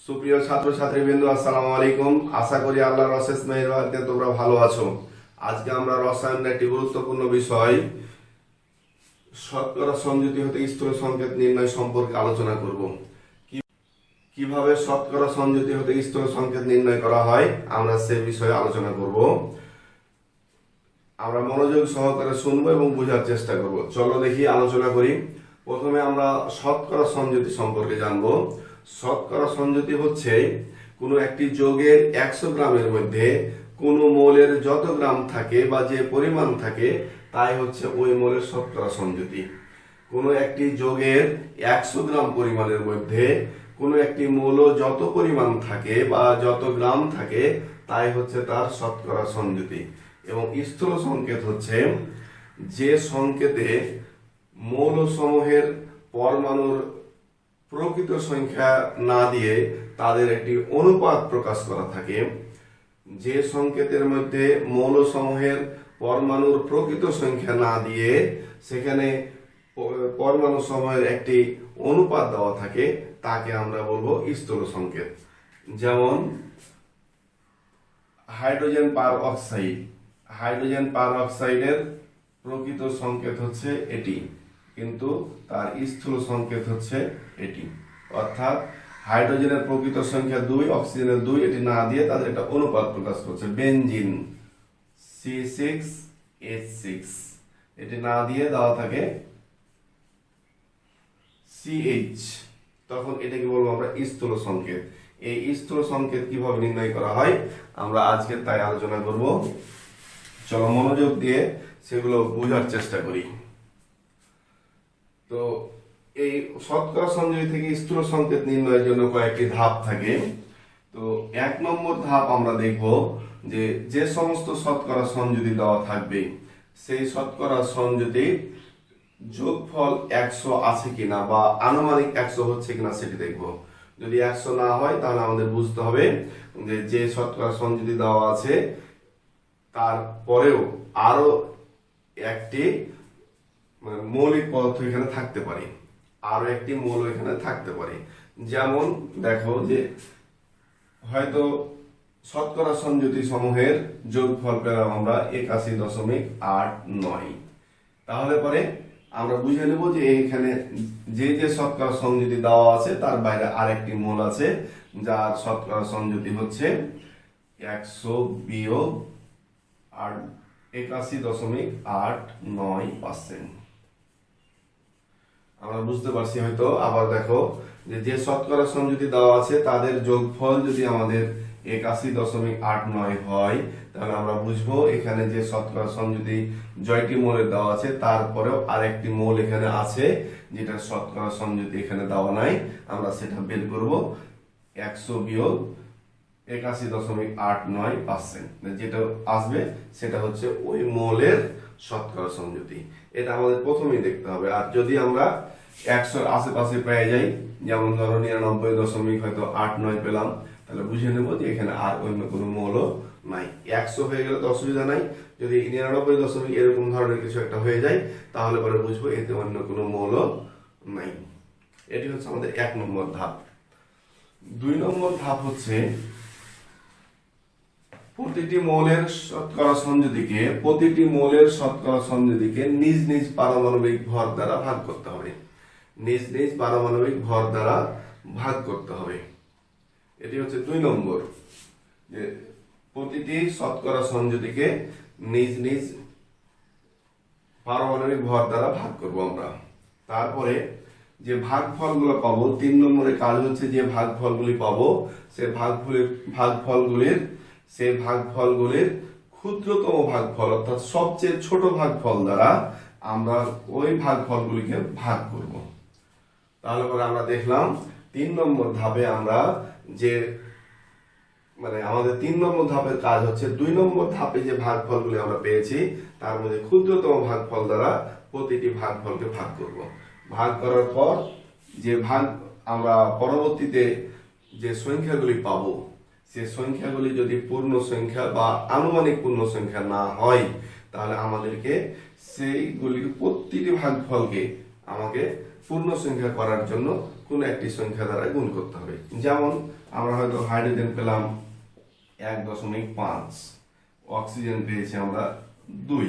সুপ্রিয় ছাত্রছাত্রীবৃন্দ, আসসালামু আলাইকুম। আশা করি আল্লাহর অশেষ মেহেরবানিতে তোমরা ভালো আছো। আজকে আমরা রসায়নের একটি গুরুত্বপূর্ণ বিষয় শতকরা সংযুতি হতে স্থূল সংকেত নির্ণয় সম্পর্কে আলোচনা করব। কিভাবে শতকরা সংযুতি হতে স্থূল সংকেত নির্ণয় করা হয় আমরা সে বিষয়ে আলোচনা করব। আমরা মনোযোগ সহকারে শুনবো এবং বোঝার চেষ্টা করব। চলো দেখি আলোচনা করি। প্রথমে আমরা শতকরা সংযুতি সম্পর্কে জানবো। শতকরা সংযুতি হচ্ছে কোনো একটি যৌগের 100 গ্রামের মধ্যে কোনো মোলের যত গ্রাম থাকে বা যে পরিমাণ থাকে তাই হচ্ছে ওই মোলের শতকরা সংযুতি। কোনো একটি যৌগের 100 গ্রাম পরিমাণের মধ্যে কোনো একটি মৌল যত পরিমাণ থাকে বা যত গ্রাম থাকে তাই হচ্ছে তার শতকরা সংযুতি। এবং স্থূল সংকেত হচ্ছে যে সংকেতে মৌলসমূহের পরমাণুর প্রকৃত সংখ্যা না দিয়ে তাদের একটি অনুপাত প্রকাশ করা থাকে। যে সংকেতের মধ্যে মৌলসমূহের পরমাণুর প্রকৃত সংখ্যা না দিয়ে সেখানে পরমাণু সমূহের একটি অনুপাত দেওয়া থাকে তাকে আমরা বলবো স্থূল সংকেত। যেমন হাইড্রোজেন পার অক্সাইড, হাইড্রোজেন পার অক্সাইডের প্রকৃত সংকেত হচ্ছে এটি, কিন্তু তার স্থূল সংকেত হচ্ছে এটি। অর্থাৎ হাইড্রোজেনের প্রকৃত সংখ্যা 2, অক্সিজেনের 2, এটি না দিয়ে তাদের একটা অনুপাত প্রকাশ করছে। বেনজিন C6H6, এটি না দিয়ে দেওয়া থাকে CH, তখন এটাকে বলবো আমরা স্থূল সংকেত। এই স্থূল সংকেত কিভাবে নির্ণয় করা হয় আমরা আজকে তাই আলোচনা করব। চলো মনোযোগ দিয়ে সেগুলো বোঝার চেষ্টা করি। তো এই শতকরা সংযুতি থেকে স্থূল সংকেত নির্ণয়ের জন্য কয়েকটি ধাপ থাকে। তো 1 নম্বর ধাপ আমরা দেখব যে যে সমস্ত শতকরা সংযুতি দেওয়া থাকবে সেই শতকরা সংযুতির যোগফল 100 আছে কিনা বা আনুমানিক 100 হচ্ছে কিনা সেটি দেখব। যদি 100 না হয় তাহলে আমাদের বুঝতে হবে যে যে শতকরা সংযুতি দেওয়া আছে তারপরেও আরো একটি মৌলিক পদার্থ এখানে থাকতে পারে, আরো একটি মৌল এখানে থাকতে পারে। যেমন দেখো যে হয়তো শতকরা সংযুতি সমূহের যোগফল পেলাম আমরা 81.89, তাহলে পরে আমরা বুঝে নেব যে এইখানে যে যে শতকরা সংযুতি দেওয়া আছে তার বাইরে আরেকটি মৌল আছে যার শতকরা সংযুতি হচ্ছে 100 বিয়োগ 81.89%। আমরা বুঝতে পারছি হয়তো। আবার দেখো যে শতকরা সংযুতি দেওয়া আছে তাদের যোগফল যদি আমাদের 81.89 হয় তাহলে আমরা বুঝবো এখানে যে শতকরা সংযুতি জয়টি মৌলের দেওয়া আছে তারপরেও আরেকটি মৌল এখানে আছে যেটা শতকরা সংযুতি এখানে দেওয়া নাই। আমরা সেটা বের করব। 100 বিয়োগ 81.89%, যেটা আসবে সেটা হচ্ছে ওই মৌলের শতকরা সংযুতি। এটা আমাদের প্রথমেই দেখতে হবে। আর যদি আমরা 100 আশেপাশে পেয়ে যাই, যেমন ধরো 99.89 পেলাম, তাহলে বুঝে নেব যে এখানে আর অন্য কোনো মৌল নাই। 100 হয়ে গেলে তো অসুবিধা নাই। যদি 99 এরকম ধরনের কিছু একটা হয়ে যায় তাহলে পরে বুঝবো এতে অন্য কোনো মৌল নাই। এটি হচ্ছে আমাদের 1 নম্বর ধাপ। 2 নম্বর ধাপ হচ্ছে প্রতিটি মৌলের শতকরা সংযুতিকে নিজ নিজ পারমাণবিক ভর দ্বারা ভাগ করতে হবে। নিজ নিজ পারমাণবিক ভর দ্বারা ভাগ করতে হবে। এটি হচ্ছে 2 নম্বর, যে প্রতিটি শতকরা সংযুতিকে নিজ নিজ পারমাণবিক ভর দ্বারা ভাগ করব আমরা। তারপরে যে ভাগফলগুলো পাবো, 3 নম্বরের কাজ হচ্ছে যে ভাগফলগুলি পাবো সেই ভাগফলগুলির ক্ষুদ্রতম ভাগফল অর্থাৎ সবচেয়ে ছোট ভাগফল দ্বারা আমরা ওই ভাগফলগুলিকে ভাগ করব। তাহলে পরে আমরা দেখলাম 3 নম্বর ধাপে আমরা যে আমাদের 3 নম্বর ধাপের কাজ হচ্ছে 2 নম্বর ধাপে যে ভাগফলগুলি আমরা পেয়েছি তার মধ্যে ক্ষুদ্রতম ভাগফল দ্বারা প্রতিটি ভাগফলকে ভাগ করব। ভাগ করার পর যে আমরা পরবর্তীতে যে সংখ্যাগুলি পাবো সে সংখ্যাগুলি যদি পূর্ণ সংখ্যা বা আনুমানিক পূর্ণ সংখ্যা না হয় তাহলে আমাদেরকে সেইগুলিকে প্রতিটি ভাগফলকে আমাকে পূর্ণ সংখ্যা করার জন্য কোনো একটি সংখ্যা দ্বারা গুণ করতে হবে। যেমন আমরা হয়তো হাইড্রোজেন পেলাম 1.5, অক্সিজেন পেয়েছি আমরা 2,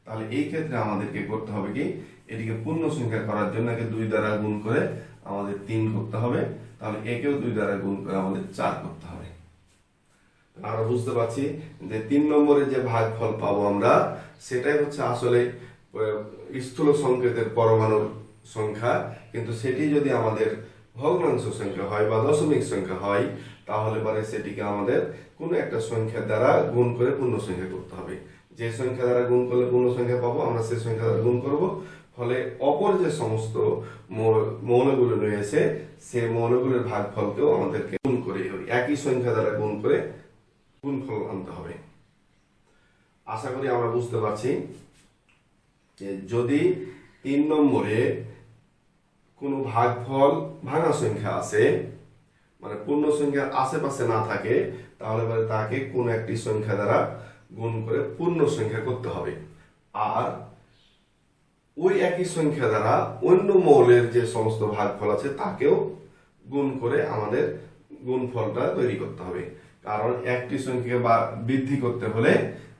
তাহলে এই ক্ষেত্রে আমাদেরকে করতে হবে কি, এটিকে পূর্ণ সংখ্যা করার জন্য একে 2 দ্বারা গুণ করে আমাদের 3 করতে হবে, তাহলে একেও 2 দ্বারা গুণ করে আমাদের 4 করতে হবে। আমরা বুঝতে পারছি যে 3 নম্বরে যে ভাগফল পাবো আমরা, সেটাই হচ্ছে আসলে স্থূল সংকেতের পরমাণুর সংখ্যা, কিন্তু সেটি যদি আমাদের ভগ্নাংশ সংখ্যা হয় বা দশমিক সংখ্যা হয়, তাহলে পরে সেটিকে আমাদের কোনো একটা সংখ্যা দ্বারা গুণ করে পূর্ণ সংখ্যা করতে হবে। যে সংখ্যা দ্বারা গুণ করলে পূর্ণ সংখ্যা পাবো, আমরা সেই সংখ্যা দ্বারা গুণ করব, ফলে অপর যে সমস্ত মৌলগুলো রয়েছে সেই মৌলগুলোর ভাগফলকেও আমাদেরকে গুণ করে একই সংখ্যা দ্বারা গুণ করে গুণফল আনতে হবে। আশা করি আমরা বুঝতে পারছি যে যদি 3 নম্বরে কোনো ভাগফল ভাঙা সংখ্যা আছে, মানে পূর্ণ সংখ্যার আশেপাশে না থাকে, তাহলে পরে তাকে কোন একটি সংখ্যা দ্বারা গুণ করে পূর্ণ সংখ্যা করতে হবে। আর ওই একই সংখ্যা দ্বারা অন্য মৌলের যে সমস্ত ভাগফল আছে তাকেও গুণ করে আমাদের গুণফলটা তৈরি করতে হবে। কারণ একটি সংখ্যা বা বৃদ্ধি করতে হলে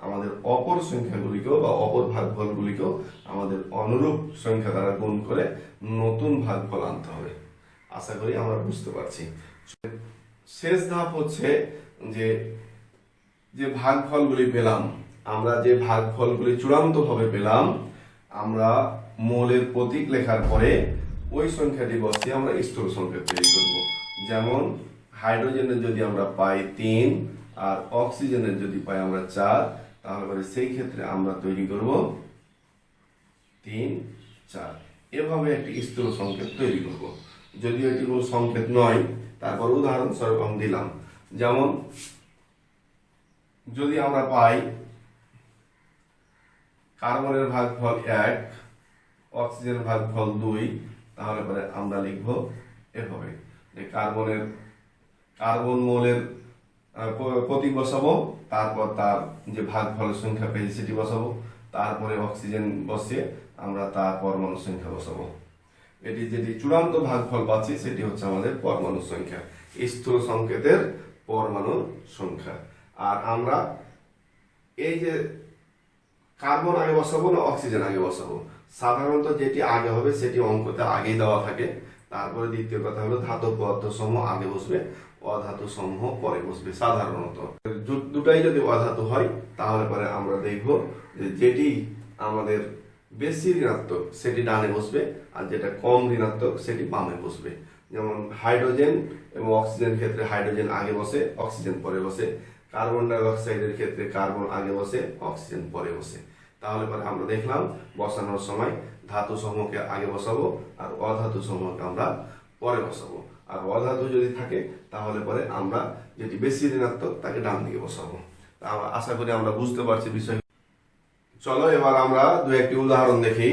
আমাদের অপর সংখ্যাগুলিকেও বা অপর ভাগফলগুলিকেও আমাদের অনুরূপ সংখ্যা দ্বারা গুণ করে নতুন ভাগফল আনতে হবে। আশা করি আমরা বুঝতে পারছি। শেষ ধাপ হচ্ছে যে ভাগফলগুলি পেলাম, আমরা যে ভাগফলগুলি চূড়ান্তভাবে পেলাম, আমরা মৌলের প্রতীক লেখার পরে ওই সংখ্যাটি বসিয়ে আমরা স্থূল সংখ্যা তৈরি করব। যেমন হাইড্রোজেনের যদি আমরা পাই 3 আর অক্সিজেনের যদি পাই আমরা 4, তাহলে পরে সেই ক্ষেত্রে আমরা তৈরি করব 3, 4। এভাবে একটি স্থূল সংকেত তৈরি করব। যদিও এটি কোনো সংকেত নয়, তারপর উদাহরণস্বরূপ আমি দিলাম। যেমন যদি আমরা পাই কার্বনের ভাগফল 1, অক্সিজেনের ভাগফল 2, তাহলে পরে আমরা লিখব এভাবে যে কার্বন মৌলের প্রতীক বসাবো, তারপর তার যে ভাগফলের সংখ্যা পেয়েছি সেটি বসাবো, তারপরে অক্সিজেন বসিয়ে আমরা তার পরমাণু সংখ্যা বসাবো। এটি যেটি চূড়ান্ত ভাগফল পাচ্ছি সেটি হচ্ছে আমাদের পরমাণু সংখ্যা, স্থূল সংকেতের পরমাণু সংখ্যা। আর আমরা এই যে কার্বন আগে বসাবো না অক্সিজেন আগে বসাবো, সাধারণত যেটি আগে হবে সেটি অঙ্কতে আগেই দেওয়া থাকে। তারপরে দ্বিতীয় কথা হলো ধাতব পদার্থ সমূহ আগে বসবে, অধাতু সমূহ পরে বসবে। সাধারণত দুটাই যদি অধাতু হয়, তাহলে পরে আমরা দেখব যে যেটি আমাদের বেশি ঋণাত্মক সেটি ডানে বসবে, আর যেটা কম ঋণাত্মক সেটি বামে বসবে। যেমন হাইড্রোজেন এবং অক্সিজেন ক্ষেত্রে হাইড্রোজেন আগে বসে, অক্সিজেন পরে বসে। কার্বন ডাই অক্সাইডের ক্ষেত্রে কার্বন আগে বসে, অক্সিজেন পরে বসে। তাহলে পরে আমরা দেখলাম বসানোর সময় ধাতু সমূহকে আগে বসাবো আর অধাতু সমূহকে আমরা পরে বসাবো। আর অধাতু যদি থাকে তাহলে পরে আমরা যেটি বেশি ঋণাত্মক তাকে ডান দিকে বসাবো। আশা করি আমরা বুঝতে পারছি বিষয়। চলো এবার আমরা দু একটি উদাহরণ দেখি।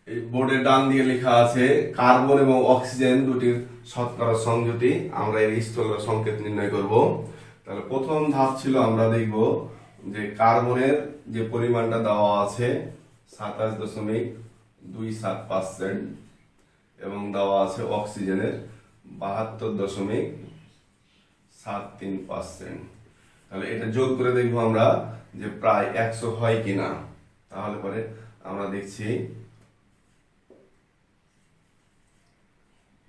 এই বোর্ডের ডান দিকে লেখা আছে কার্বন এবং অক্সিজেন দুটির শতকরা সংযুতি, আমরা এর স্থূল সংকেত নির্ণয় করব। তাহলে প্রথম ধাপ ছিল আমরা দেখব যে কার্বনের যে পরিমাণটা দেওয়া আছে 27.27% এবং দেওয়া আছে অক্সিজেনের 72.73%। তাহলে এটা যোগ করে দেখব আমরা যে প্রায় 100 হয় কিনা। তাহলে পরে আমরা দেখছি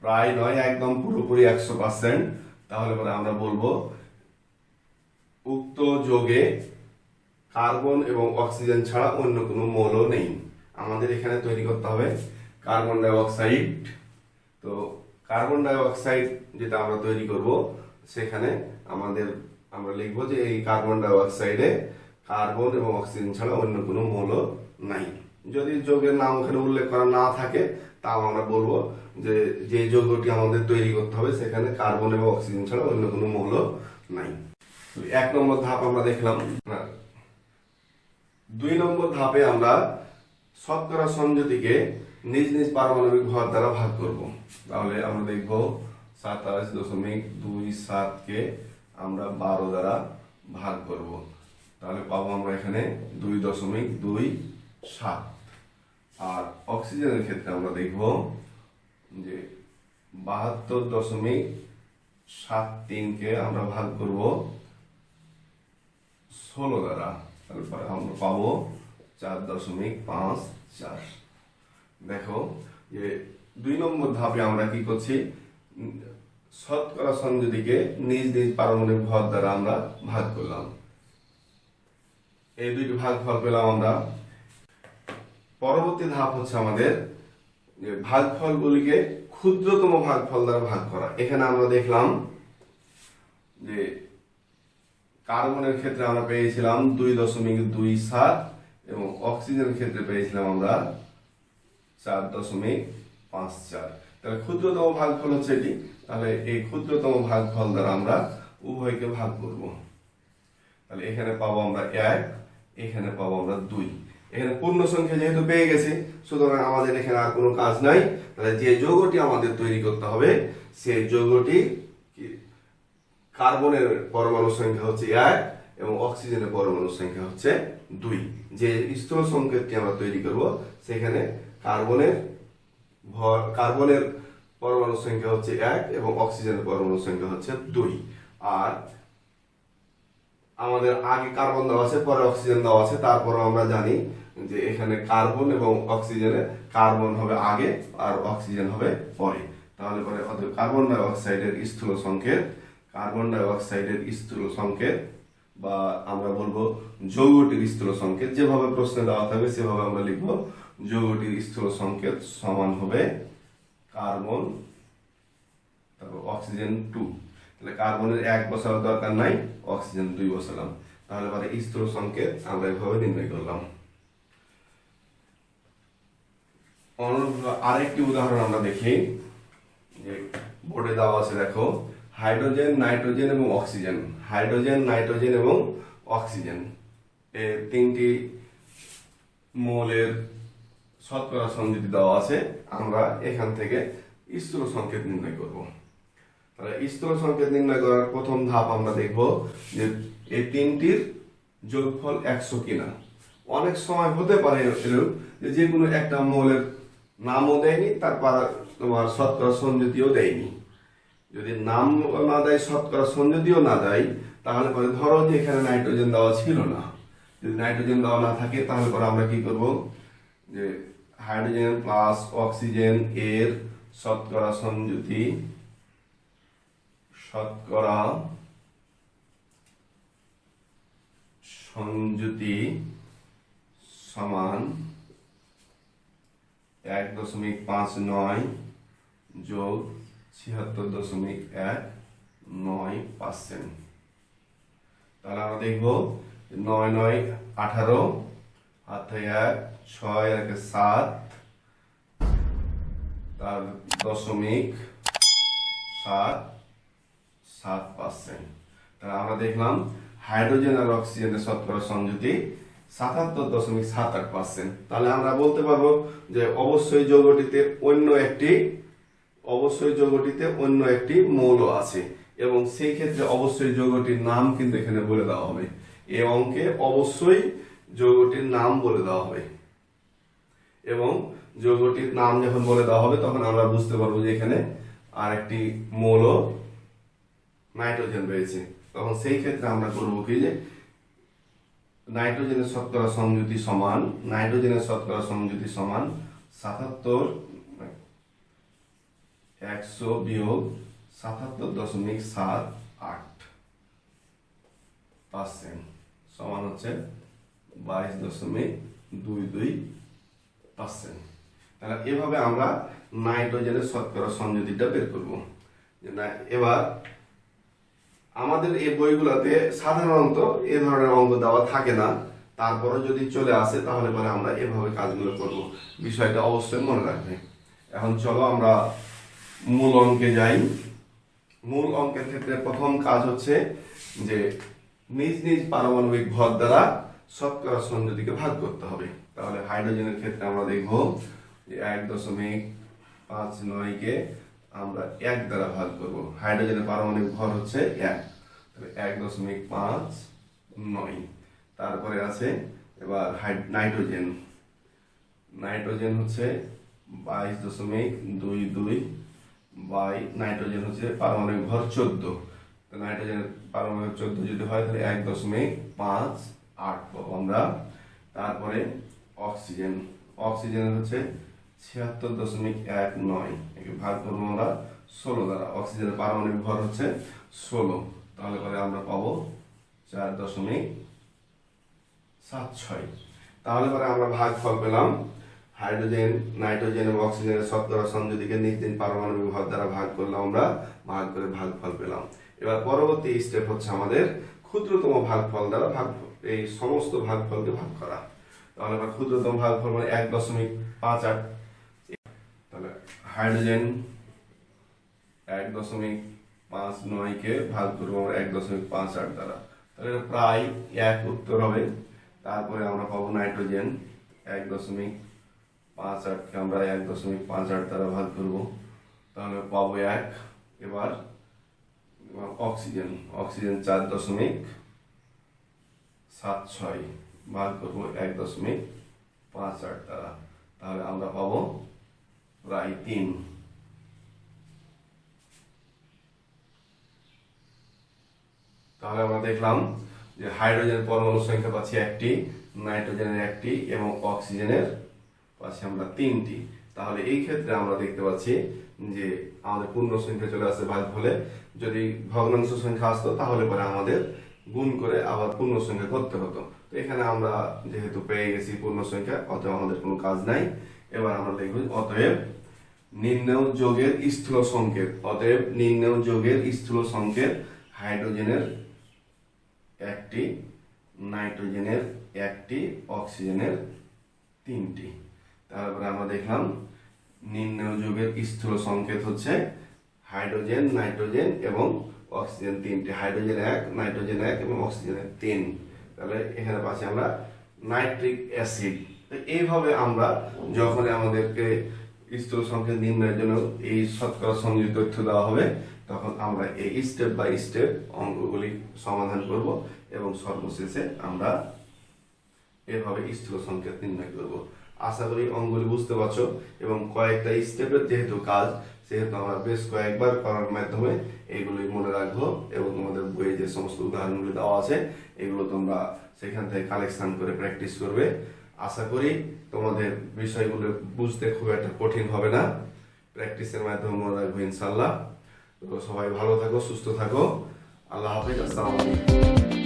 প্রায় নয়, একদম পুরোপুরি 100%। তাহলে পরে আমরা বলবো উক্ত যোগে কার্বন এবং অক্সিজেন ছাড়া অন্য কোনো মৌল নেই। আমাদের এখানে তৈরি করতে হবে কার্বন ডাই অক্সাইড। তো কার্বন ডাই অক্সাইড যেটা আমরা তৈরি করব, সেখানে আমরা লিখবো যে এই কার্বন ডাই অক্সাইডে কার্বন এবং অক্সিজেন ছাড়া অন্য কোনো মৌল নাই। যদি যৌগের নাম ওখানে উল্লেখ করা না থাকে, তাও আমরা বলবো যে যৌগটি আমাদের তৈরি করতে হবে সেখানে কার্বন এবং অক্সিজেন ছাড়া অন্য কোনো মৌল নাই। 1 নম্বর ধাপ আমরা দেখলাম। 2 নম্বর ধাপে আমরা শতকরা সংযুতিকে নিজ নিজ পারমাণবিক ভর দ্বারা ভাগ করব। তাহলে আমরা দেখব 27.27 কে আমরা 12 দ্বারা ভাগ করব। তাহলে পাবো আমরা এখানে 2.27। আর অক্সিজেনের ক্ষেত্রে আমরা দেখব যে 72.73 কে আমরা ভাগ করব 16 দ্বারা, তারপরে আমরা পাবো 4.54। দেখো যে 2 নম্বর ধাপে আমরা কি করছি, শতকরা সংযোজীকে নিজ নিজ পারমাণবিক ভর দ্বারা আমরা ভাগ করলাম। এই দুইটি ভাগফল পেলাম আমরা। পরবর্তী ধাপ হচ্ছে আমাদের যে ভাগফলগুলিকে ক্ষুদ্রতম ভাগফল দ্বারা ভাগ করা। এখানে আমরা দেখলাম যে কার্বনের ক্ষেত্রে আমরা পেয়েছিলাম 2.27 এবং অক্সিজেনের ক্ষেত্রে পেয়েছিলাম আমরা 4.54। তাহলে ক্ষুদ্রতম ভাগফল হচ্ছে এটি। তাহলে এই ক্ষুদ্রতম ভাগফল দ্বারা আমরা উভয়কে ভাগ করব। তাহলে এখানে পাবো আমরা 1, এখানে পাবো আমরা 2। এখানে পূর্ণ সংখ্যা যেহেতু পেয়ে গেছি, সুতরাং আমাদের এখানে আর কোনো কাজ নাই। তাহলে যে যৌগটি আমাদের তৈরি করতে হবে, সেই যৌগটি কার্বনের পরমাণু সংখ্যা হচ্ছে 1 এবং অক্সিজেনের পরমাণু সংখ্যা হচ্ছে 2। যে স্থূল সংকেতটি আমরা তৈরি করব, সেখানে কার্বনের পরমাণু সংখ্যা হচ্ছে 1 এবং অক্সিজেনের পরমাণু সংখ্যা হচ্ছে 2। আর আমাদের আগে কার্বন দেওয়া আছে, পরে অক্সিজেন দেওয়া আছে। তারপর আমরা জানি যে এখানে কার্বন এবং অক্সিজেনের কার্বন হবে আগে আর অক্সিজেন হবে পরে। তাহলে পরে কার্বন ডাই অক্সাইডের স্থূল সংকেত বা আমরা বলবো যৌগটির স্থূল সংকেত, যেভাবে প্রশ্নে দেওয়া থাকবে সেভাবে আমরা লিখবো। যৌগটির স্থূল সংকেত সমান হবে কার্বন, তারপর অক্সিজেন 2। তাহলে কার্বনের 1 বসানোর দরকার নাই, অক্সিজেন 2 বসালাম। তাহলে পরে স্থূল সংকেত আমরা এভাবে নির্ণয় করলাম। আরেকটি উদাহরণ আমরা দেখি, যে বোর্ডে দেওয়া আছে। দেখো, হাইড্রোজেন, নাইট্রোজেন এবং অক্সিজেন। হাইড্রোজেন, নাইট্রোজেন এবং অক্সিজেন এই 3টি মৌলের শতকরা সংযোজিত দেওয়া আছে। আমরা এখান থেকে স্থূল সংকেত নির্ণয় করব। তাহলে স্থূল সংকেত নির্ণয় করার প্রথম ধাপ আমরা দেখব যে এই 3টির যোগফল 100 কিনা। অনেক সময় হতে পারে এরূপ যে কোনো একটা মৌলের নামও দেয়নি, তারপর তোমার শতকরা সংযোজিতও দেয়নি। যদি নাম না দেয়, শতকরা সংযোজিতও না দেয়, তাহলে পরে ধরো যে এখানে নাইট্রোজেন দেওয়া ছিল না। যদি নাইট্রোজেন দেওয়া না থাকে, তাহলে পরে আমরা কি করব, যে হাইড্রোজেন প্লাস অক্সিজেন এর শতকরা সংযুতি সমান 1.59 যোগ 76.19%। তাহলে আমরা দেখব 9 9 18, হাত থেকে 1, 6 1 7, তার 0.77%। তাহলে আমরা দেখলাম হাইড্রোজেন আর অক্সিজেনের শতকরা সংযুতি 77.78%। তাহলে আমরা বলতে পারবো যে অবশ্যই যৌগটিতে অন্য একটি মৌল আছে, এবং সেই ক্ষেত্রে অবশ্যই যৌগটির নাম কিন্তু এখানে বলে দেওয়া হবে। এই অঙ্কে অবশ্যই যৌগটির নাম বলে দেওয়া হবে, এবং যৌগটির নাম যখন বলে দেওয়া হবে তখন আমরা বুঝতে পারবো যে এখানে আরেকটি মৌল নাইট্রোজেন রয়েছে। তখন সেই ক্ষেত্রে আমরা করব কি, যে নাইট্রোজেনের শতকরা সংযুতি সমান 77 100 বিয়োগ 77.78% সমান হচ্ছে 22.22%। তাহলে এভাবে আমরা নাইট্রোজেনের শতকরা সংযুতিটা বের করব। এবার আমাদের এই বইগুলোতে সাধারণত এ ধরনের অঙ্ক দেওয়া থাকে না, তারপরে যদি চলে আসে তাহলে পরে আমরা এভাবে কাজগুলো করব। বিষয়টা অবশ্যই মনে রাখবে। এখন চলো আমরা মূল অঙ্কে যাই। মূল অঙ্কের ক্ষেত্রে প্রথম কাজ হচ্ছে যে নিজ নিজ পারমাণবিক ভর দ্বারা শতকরা সংযুতিকে ভাগ করতে হবে। তাহলে হাইড্রোজেনের ক্ষেত্রে আমরা দেখব যে 1.59 কে আমরা 1 দ্বারা ভাগ করব। হাইড্রোজেনের পারমাণবিক ভর হচ্ছে 1, তাহলে 1.59। তারপরে আছে এবার নাইট্রোজেন নাইট্রোজেন হচ্ছে 22.22 বাই নাইট্রোজেন হচ্ছে পারমাণবিক ভর 14। তো নাইট্রোজেনের পারমাণবিক 14 যদি হয় তাহলে 1.58 পাবো আমরা। তারপরে অক্সিজেন, অক্সিজেনের হচ্ছে 76.19, একে ভাগ করবো আমরা 16 দ্বারা। অক্সিজেনের পারমাণবিক ভর হচ্ছে 16, তাহলে পরে আমরা পাবো 4.76। তাহলে পরে আমরা ভাগফল পেলাম হাইড্রোজেন, নাইট্রোজেন এবং অক্সিজেনের শতকরা সংযোজীকে নিজ নিজ পারমাণবিক ভর দ্বারা ভাগ করলাম, আমরা ভাগ করে ভাগফল পেলাম। এবার পরবর্তী স্টেপ হচ্ছে আমাদের ক্ষুদ্রতম ভাগফল দ্বারা এই সমস্ত ভাগফলকে ভাগ করা। তাহলে এবার ক্ষুদ্রতম ভাগফল মানে 1.58। তাহলে হাইড্রোজেন 1.59 কে ভাগ করবো আমরা 1.58 দ্বারা, তাহলে প্রায় 1 উত্তর হবে। তারপরে আমরা পাবো নাইট্রোজেন 1.58 কে আমরা 1.58 দ্বারা ভাগ করবো, তাহলে পাবো 1। এবার অক্সিজেন, অক্সিজেন 4.76 ভাগ করবো 1.58 দ্বারা, তাহলে আমরা পাবো প্রায় 3। তাহলে আমরা দেখলাম যে হাইড্রোজেনের পরমাণু সংখ্যা পাচ্ছি 1টি, নাইট্রোজেনের 1টি এবং অক্সিজেনের পাচ্ছি আমরা 3টি। তাহলে এই ক্ষেত্রে আমরা দেখতে পাচ্ছি যে আমাদের পূর্ণ সংখ্যা চলে আসছে ভাগফলে। যদি ভগ্নাংশ সংখ্যা আসতো তাহলে পরে আমাদের গুণ করে আবার পূর্ণ সংখ্যা করতে হতো। তো এখানে আমরা যেহেতু পেয়ে গেছি পূর্ণ সংখ্যা, অতএব আমাদের কোনো কাজ নাই। এবার আমরা দেখব অতএব নির্ণেয় যোগের স্থূল সংকেত। অতএব নির্ণেয় যোগের স্থূল সংকেত হাইড্রোজেনের 1টি, নাইট্রোজেনের 1টি, অক্সিজেনের 3টি। তারপরে আমরা দেখলাম নির্ণেয় যোগের স্থূল সংকেত হচ্ছে হাইড্রোজেন, নাইট্রোজেন এবং অক্সিজেন 3টি। হাইড্রোজেন 1, নাইট্রোজেন 1 এবং অক্সিজেনের 3। তাহলে এখানে পাচ্ছি আমরা নাইট্রিক অ্যাসিড। এইভাবে আমরা যখন আমাদেরকে স্থূল সংকেত নির্ণয়ের জন্য এই শতকরা সংযোজিত তথ্য দেওয়া হবে, তখন আমরা এই স্টেপ বাই স্টেপ অঙ্কগুলি সমাধান করব এবং সর্বশেষে আমরা এভাবে স্থূল সংকেত নির্ণয় করব। আশা করি অঙ্কগুলি বুঝতে পারছো এবং কয়েকটা স্টেপের যেহেতু কাজ, সেহেতু আমরা বেশ কয়েকবার করার মাধ্যমে এগুলি মনে রাখবো এবং তোমাদের বইয়ে যে সমস্ত উদাহরণগুলি দেওয়া আছে এগুলো তোমরা সেখান থেকে কালেকশন করে প্র্যাকটিস করবে। আশা করি তোমাদের বিষয়গুলো বুঝতে খুব একটা কঠিন হবে না, প্র্যাকটিসের মাধ্যমে মনে রাখবো ইনশাল্লাহ। তো সবাই ভালো থাকো, সুস্থ থাকো। আল্লাহ হাফেজ, আসসালামু আলাইকুম।